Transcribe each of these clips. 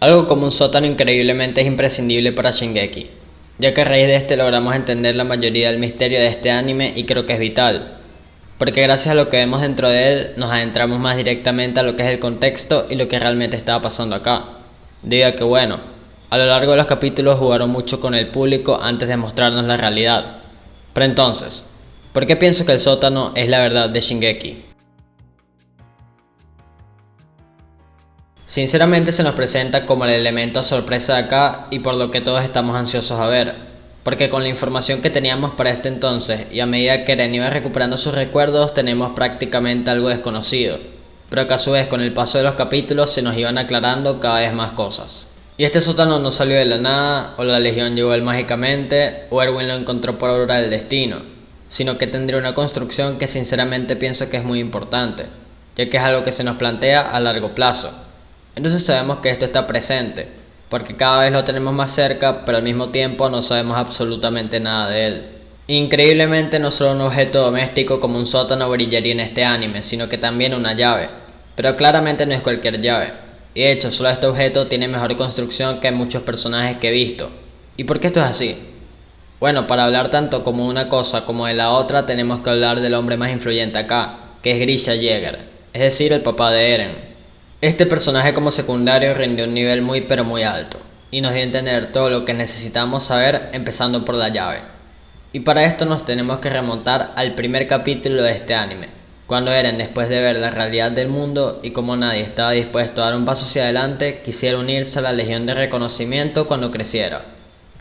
Algo como un sótano increíblemente es imprescindible para Shingeki, ya que a raíz de este logramos entender la mayoría del misterio de este anime y creo que es vital, porque gracias a lo que vemos dentro de él nos adentramos más directamente a lo que es el contexto y lo que realmente estaba pasando acá, debido a que bueno, a lo largo de los capítulos jugaron mucho con el público antes de mostrarnos la realidad. Pero entonces, ¿por qué pienso que el sótano es la verdad de Shingeki? Sinceramente se nos presenta como el elemento sorpresa de acá y por lo que todos estamos ansiosos a ver, porque con la información que teníamos para este entonces y a medida que Eren iba recuperando sus recuerdos tenemos prácticamente algo desconocido, pero que a su vez con el paso de los capítulos se nos iban aclarando cada vez más cosas. Y este sótano no salió de la nada, o la legión llegó a él mágicamente, o Erwin lo encontró por obra del destino, sino que tendría una construcción que sinceramente pienso que es muy importante, ya que es algo que se nos plantea a largo plazo. Entonces sabemos que esto está presente, porque cada vez lo tenemos más cerca, pero al mismo tiempo no sabemos absolutamente nada de él. Increíblemente no solo un objeto doméstico como un sótano brillaría en este anime, sino que también una llave, pero claramente no es cualquier llave, y de hecho solo este objeto tiene mejor construcción que muchos personajes que he visto. ¿Y por qué esto es así? Bueno, para hablar tanto como de una cosa como de la otra tenemos que hablar del hombre más influyente acá, que es Grisha Jäger, es decir, el papá de Eren. Este personaje como secundario rindió un nivel muy pero muy alto, y nos dio a entender todo lo que necesitamos saber empezando por la llave. Y para esto nos tenemos que remontar al primer capítulo de este anime, cuando Eren, después de ver la realidad del mundo y como nadie estaba dispuesto a dar un paso hacia adelante, quisiera unirse a la Legión de Reconocimiento cuando creciera.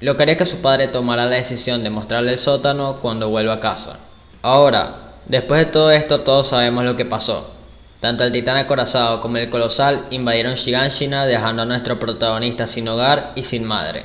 Lo que haría que su padre tomara la decisión de mostrarle el sótano cuando vuelva a casa. Ahora, después de todo esto todos sabemos lo que pasó. Tanto el titán acorazado como el colosal invadieron Shiganshina dejando a nuestro protagonista sin hogar y sin madre.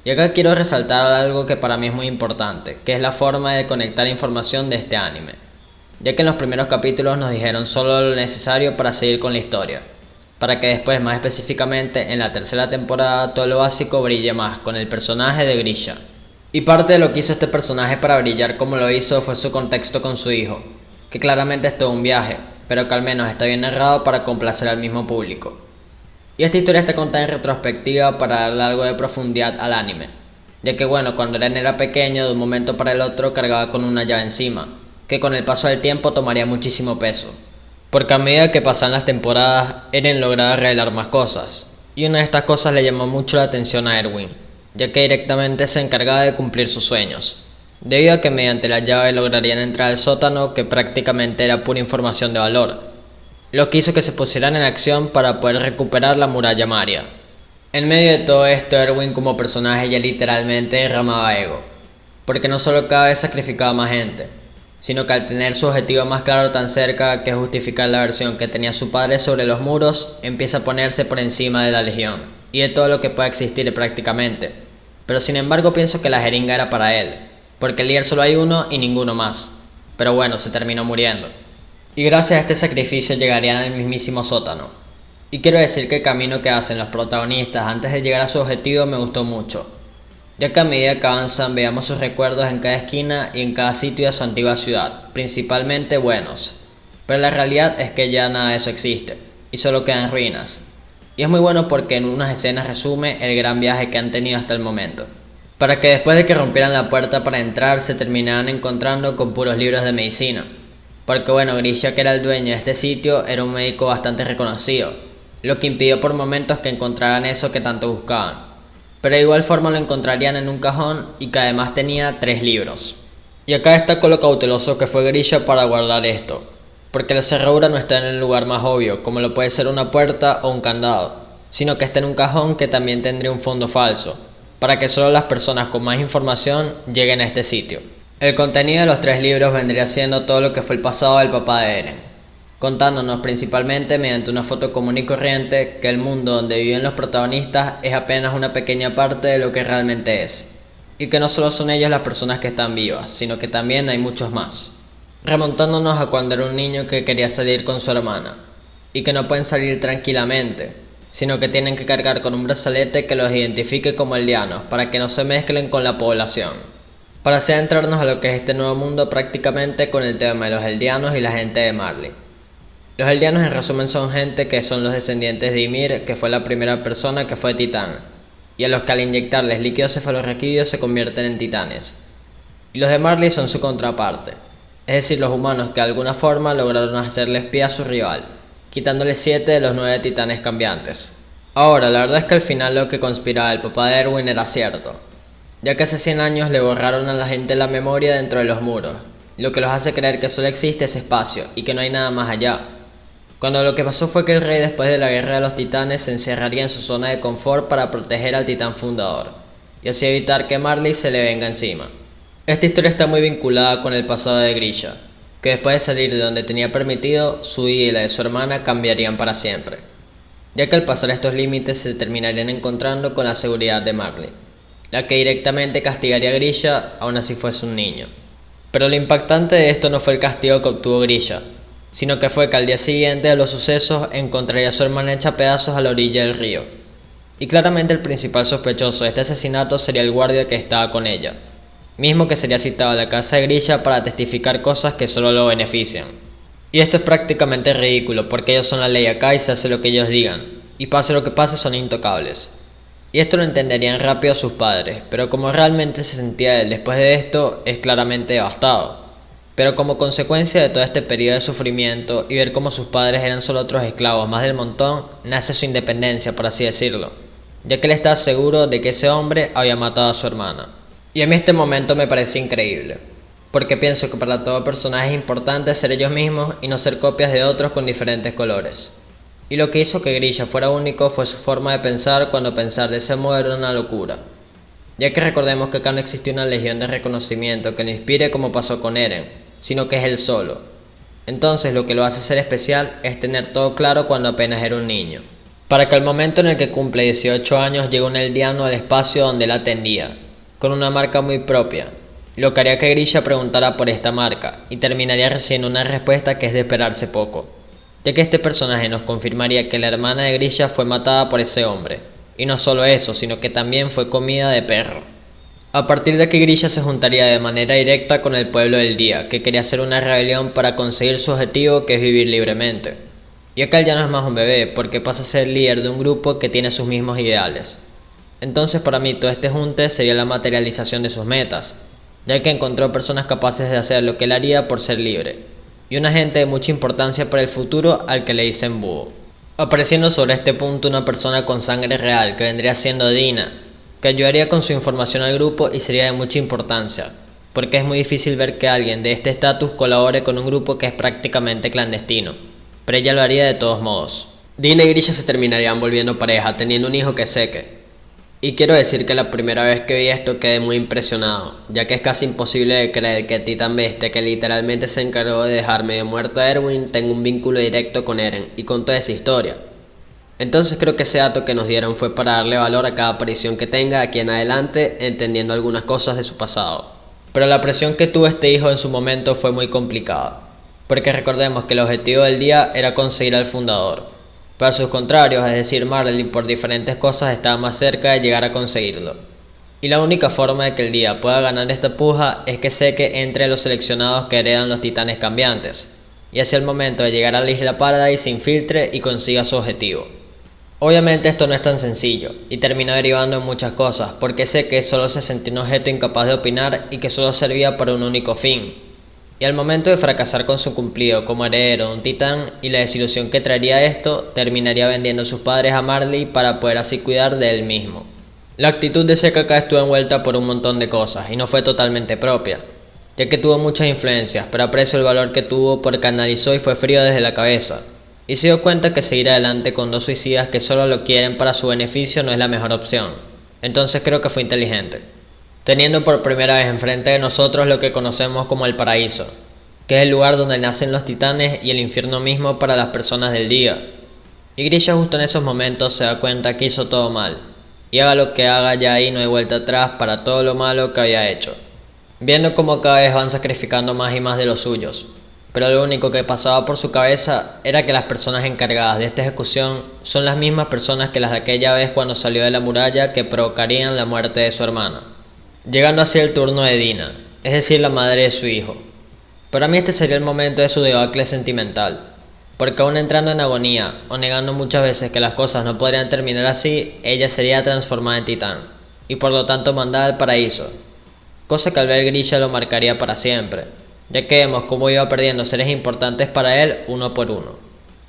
Y acá quiero resaltar algo que para mí es muy importante, que es la forma de conectar información de este anime, ya que en los primeros capítulos nos dijeron solo lo necesario para seguir con la historia, para que después más específicamente en la tercera temporada todo lo básico brille más con el personaje de Grisha. Y parte de lo que hizo este personaje para brillar como lo hizo fue su contexto con su hijo, que claramente es todo un viaje, pero que al menos está bien narrado para complacer al mismo público. Y esta historia está contada en retrospectiva para darle algo de profundidad al anime, ya que bueno, cuando Eren era pequeño de un momento para el otro cargaba con una llave encima, que con el paso del tiempo tomaría muchísimo peso, porque a medida que pasan las temporadas Eren lograba revelar más cosas, y una de estas cosas le llamó mucho la atención a Erwin, ya que directamente se encargaba de cumplir sus sueños, debido a que mediante la llave lograrían entrar al sótano que prácticamente era pura información de valor, lo que hizo que se pusieran en acción para poder recuperar la muralla Maria. En medio de todo esto Erwin como personaje ya literalmente derramaba ego, porque no solo cada vez sacrificaba más gente, sino que al tener su objetivo más claro tan cerca que justificar la versión que tenía su padre sobre los muros, empieza a ponerse por encima de la legión, y de todo lo que pueda existir prácticamente, pero sin embargo pienso que la jeringa era para él, porque el líder solo hay uno y ninguno más, pero bueno, se terminó muriendo. Y gracias a este sacrificio llegarían al mismísimo sótano. Y quiero decir que el camino que hacen los protagonistas antes de llegar a su objetivo me gustó mucho, ya que a medida que avanzan veamos sus recuerdos en cada esquina y en cada sitio de su antigua ciudad, principalmente buenos, pero la realidad es que ya nada de eso existe, y solo quedan ruinas. Y es muy bueno porque en unas escenas resume el gran viaje que han tenido hasta el momento, para que después de que rompieran la puerta para entrar se terminaran encontrando con puros libros de medicina, porque bueno, Grisha, que era el dueño de este sitio, era un médico bastante reconocido, lo que impidió por momentos que encontraran eso que tanto buscaban, pero de igual forma lo encontrarían en un cajón y que además tenía 3 libros. Y acá destaco lo cauteloso que fue Grisha para guardar esto, porque la cerradura no está en el lugar más obvio, como lo puede ser una puerta o un candado, sino que está en un cajón que también tendría un fondo falso, para que solo las personas con más información lleguen a este sitio. El contenido de los 3 libros vendría siendo todo lo que fue el pasado del papá de Eren, contándonos principalmente mediante una foto común y corriente que el mundo donde viven los protagonistas es apenas una pequeña parte de lo que realmente es, y que no solo son ellas las personas que están vivas, sino que también hay muchos más, remontándonos a cuando era un niño que quería salir con su hermana, y que no pueden salir tranquilamente, sino que tienen que cargar con un brazalete que los identifique como aldeanos para que no se mezclen con la población, para así adentrarnos a lo que es este nuevo mundo prácticamente con el tema de los aldeanos y la gente de Marley. Los eldianos en resumen son gente que son los descendientes de Ymir, que fue la primera persona que fue titán, y a los que al inyectarles líquido cefalorraquídeo se convierten en titanes. Y los de Marley son su contraparte, es decir, los humanos que de alguna forma lograron hacerle espía a su rival, quitándole 7 de los 9 titanes cambiantes. Ahora, la verdad es que al final lo que conspiraba el papá de Erwin era cierto, ya que hace 100 años le borraron a la gente la memoria dentro de los muros, lo que los hace creer que solo existe ese espacio y que no hay nada más allá. Cuando lo que pasó fue que el rey, después de la guerra de los titanes, se encerraría en su zona de confort para proteger al titán fundador, y así evitar que Marley se le venga encima. Esta historia está muy vinculada con el pasado de Grisha, que después de salir de donde tenía permitido, su vida y la de su hermana cambiarían para siempre, ya que al pasar estos límites se terminarían encontrando con la seguridad de Marley, la que directamente castigaría a Grisha aun así fuese un niño. Pero lo impactante de esto no fue el castigo que obtuvo Grisha, sino que fue que al día siguiente de los sucesos encontraría a su hermana hecha pedazos a la orilla del río. Y claramente el principal sospechoso de este asesinato sería el guardia que estaba con ella, mismo que sería citado a la casa de Grisha para testificar cosas que solo lo benefician. Y esto es prácticamente ridículo, porque ellos son la ley acá y se hace lo que ellos digan, y pase lo que pase son intocables. Y esto lo entenderían rápido sus padres, pero como realmente se sentía él después de esto, es claramente devastado. Pero como consecuencia de todo este periodo de sufrimiento y ver cómo sus padres eran solo otros esclavos más del montón, nace su independencia, por así decirlo, ya que él está seguro de que ese hombre había matado a su hermana. Y a mí este momento me parece increíble, porque pienso que para todo personaje es importante ser ellos mismos y no ser copias de otros con diferentes colores. Y lo que hizo que Grisha fuera único fue su forma de pensar, cuando pensar de ese modo era una locura. Ya que recordemos que acá no existe una legión de reconocimiento que lo inspire como pasó con Eren, sino que es él solo. Entonces lo que lo hace ser especial es tener todo claro cuando apenas era un niño, para que al momento en el que cumple 18 años llegue un eldiano al espacio donde él atendía, con una marca muy propia, lo que haría que Grisha preguntara por esta marca y terminaría recibiendo una respuesta que es de esperarse poco, ya que este personaje nos confirmaría que la hermana de Grisha fue matada por ese hombre, y no solo eso, sino que también fue comida de perro. A partir de que Grisha se juntaría de manera directa con el pueblo del día, que quería hacer una rebelión para conseguir su objetivo, que es vivir libremente. Y acá él ya no es más un bebé, porque pasa a ser líder de un grupo que tiene sus mismos ideales. Entonces para mí todo este junte sería la materialización de sus metas, ya que encontró personas capaces de hacer lo que él haría por ser libre, y una gente de mucha importancia para el futuro al que le dicen búho. Apareciendo sobre este punto una persona con sangre real, que vendría siendo Dina, que ayudaría con su información al grupo y sería de mucha importancia, porque es muy difícil ver que alguien de este estatus colabore con un grupo que es prácticamente clandestino, pero ella lo haría de todos modos. Dina y Grisha se terminarían volviendo pareja, teniendo un hijo que es Zeke. Y quiero decir que la primera vez que vi esto quedé muy impresionado, ya que es casi imposible de creer que Titán Bestia, que literalmente se encargó de dejar medio muerto a Erwin, tenga un vínculo directo con Eren y con toda esa historia. Entonces creo que ese dato que nos dieron fue para darle valor a cada aparición que tenga aquí en adelante, entendiendo algunas cosas de su pasado. Pero la presión que tuvo este hijo en su momento fue muy complicada, porque recordemos que el objetivo del día era conseguir al fundador, pero a sus contrarios, es decir Marley, por diferentes cosas estaba más cerca de llegar a conseguirlo. Y la única forma de que el día pueda ganar esta puja es que Zeke entre los seleccionados que heredan los titanes cambiantes, y hacia el momento de llegar a la isla Paradise se infiltre y consiga su objetivo. Obviamente esto no es tan sencillo, y termina derivando en muchas cosas, porque Zeke solo se sentía un objeto incapaz de opinar y que solo servía para un único fin. Y al momento de fracasar con su cumplido como heredero de un titán y la desilusión que traería esto, terminaría vendiendo a sus padres a Marley para poder así cuidar de él mismo. La actitud de Zeke acá estuvo envuelta por un montón de cosas y no fue totalmente propia, ya que tuvo muchas influencias, pero aprecio el valor que tuvo porque analizó y fue frío desde la cabeza. Y se dio cuenta que seguir adelante con dos suicidas que solo lo quieren para su beneficio no es la mejor opción. Entonces creo que fue inteligente, teniendo por primera vez enfrente de nosotros lo que conocemos como el paraíso, que es el lugar donde nacen los titanes y el infierno mismo para las personas del día. Y Grisha justo en esos momentos se da cuenta que hizo todo mal, y haga lo que haga ya ahí no hay vuelta atrás para todo lo malo que había hecho, viendo cómo cada vez van sacrificando más y más de los suyos. Pero lo único que pasaba por su cabeza era que las personas encargadas de esta ejecución son las mismas personas que las de aquella vez cuando salió de la muralla, que provocarían la muerte de su hermana, llegando así el turno de Dina, es decir la madre de su hijo. Para mí este sería el momento de su debacle sentimental, porque aún entrando en agonía o negando muchas veces que las cosas no podrían terminar así, ella sería transformada en titán, y por lo tanto mandada al paraíso, cosa que al ver Grisha lo marcaría para siempre, ya que vemos cómo iba perdiendo seres importantes para él uno por uno.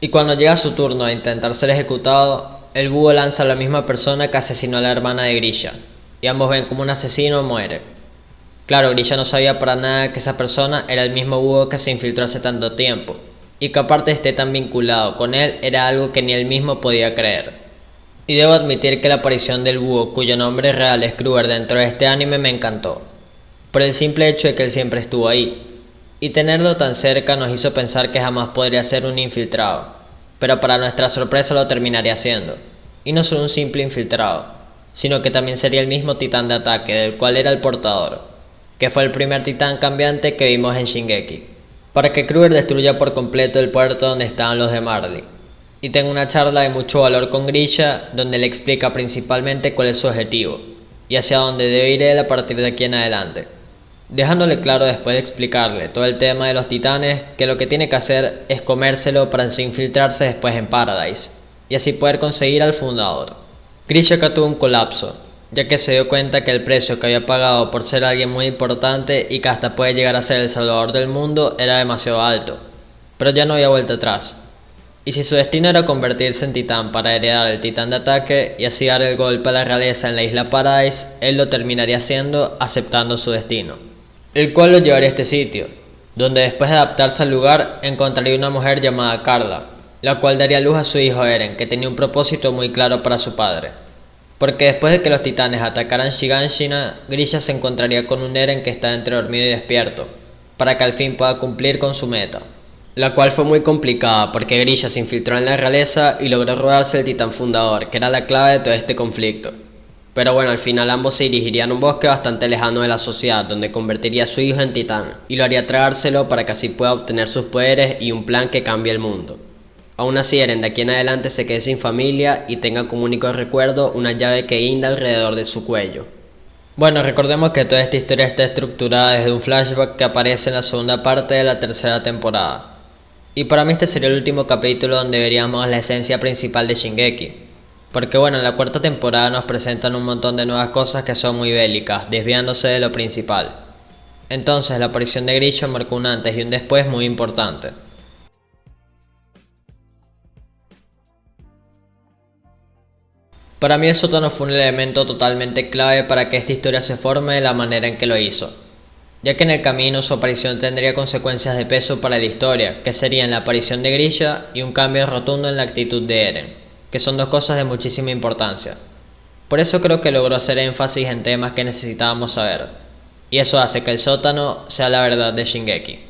Y cuando llega su turno de intentar ser ejecutado, el búho lanza a la misma persona que asesinó a la hermana de Grisha, y ambos ven como un asesino muere. Claro, Grisha no sabía para nada que esa persona era el mismo búho que se infiltró hace tanto tiempo, y que aparte esté tan vinculado con él era algo que ni él mismo podía creer. Y debo admitir que la aparición del búho, cuyo nombre real es Kruger dentro de este anime, me encantó, por el simple hecho de que él siempre estuvo ahí, y tenerlo tan cerca nos hizo pensar que jamás podría ser un infiltrado, pero para nuestra sorpresa lo terminaría siendo, y no solo un simple infiltrado, sino que también sería el mismo titán de ataque del cual era el portador, que fue el primer titán cambiante que vimos en Shingeki, para que Kruger destruya por completo el puerto donde estaban los de Marley, y tenga una charla de mucho valor con Grisha, donde le explica principalmente cuál es su objetivo, y hacia dónde debe ir él a partir de aquí en adelante, dejándole claro después de explicarle todo el tema de los titanes que lo que tiene que hacer es comérselo para así infiltrarse después en Paradise, y así poder conseguir al fundador. Grisha acá tuvo un colapso, ya que se dio cuenta que el precio que había pagado por ser alguien muy importante y que hasta puede llegar a ser el salvador del mundo era demasiado alto, pero ya no había vuelta atrás. Y si su destino era convertirse en titán para heredar el titán de ataque y así dar el golpe a la realeza en la isla Paradise, él lo terminaría haciendo aceptando su destino, el cual lo llevaría a este sitio, donde después de adaptarse al lugar encontraría una mujer llamada Carla, la cual daría luz a su hijo Eren, que tenía un propósito muy claro para su padre. Porque después de que los titanes atacaran Shiganshina, Grisha se encontraría con un Eren que está entre dormido y despierto, para que al fin pueda cumplir con su meta, la cual fue muy complicada porque Grisha se infiltró en la realeza y logró robarse el titán fundador, que era la clave de todo este conflicto. Pero bueno, al final ambos se dirigirían a un bosque bastante lejano de la sociedad, donde convertiría a su hijo en titán, y lo haría tragárselo para que así pueda obtener sus poderes y un plan que cambie el mundo. Aún así, Eren de aquí en adelante se quede sin familia y tenga como único recuerdo una llave que guinda alrededor de su cuello. Bueno, recordemos que toda esta historia está estructurada desde un flashback que aparece en la segunda parte de la tercera temporada. Y para mí este sería el último capítulo donde veríamos la esencia principal de Shingeki. Porque bueno, en la cuarta temporada nos presentan un montón de nuevas cosas que son muy bélicas, desviándose de lo principal. Entonces la aparición de Grisha marcó un antes y un después muy importante. Para mí el sótano fue un elemento totalmente clave para que esta historia se forme de la manera en que lo hizo, ya que en el camino su aparición tendría consecuencias de peso para la historia, que serían la aparición de Grisha y un cambio rotundo en la actitud de Eren, que son dos cosas de muchísima importancia. Por eso creo que logró hacer énfasis en temas que necesitábamos saber, y eso hace que el sótano sea la verdad de Shingeki.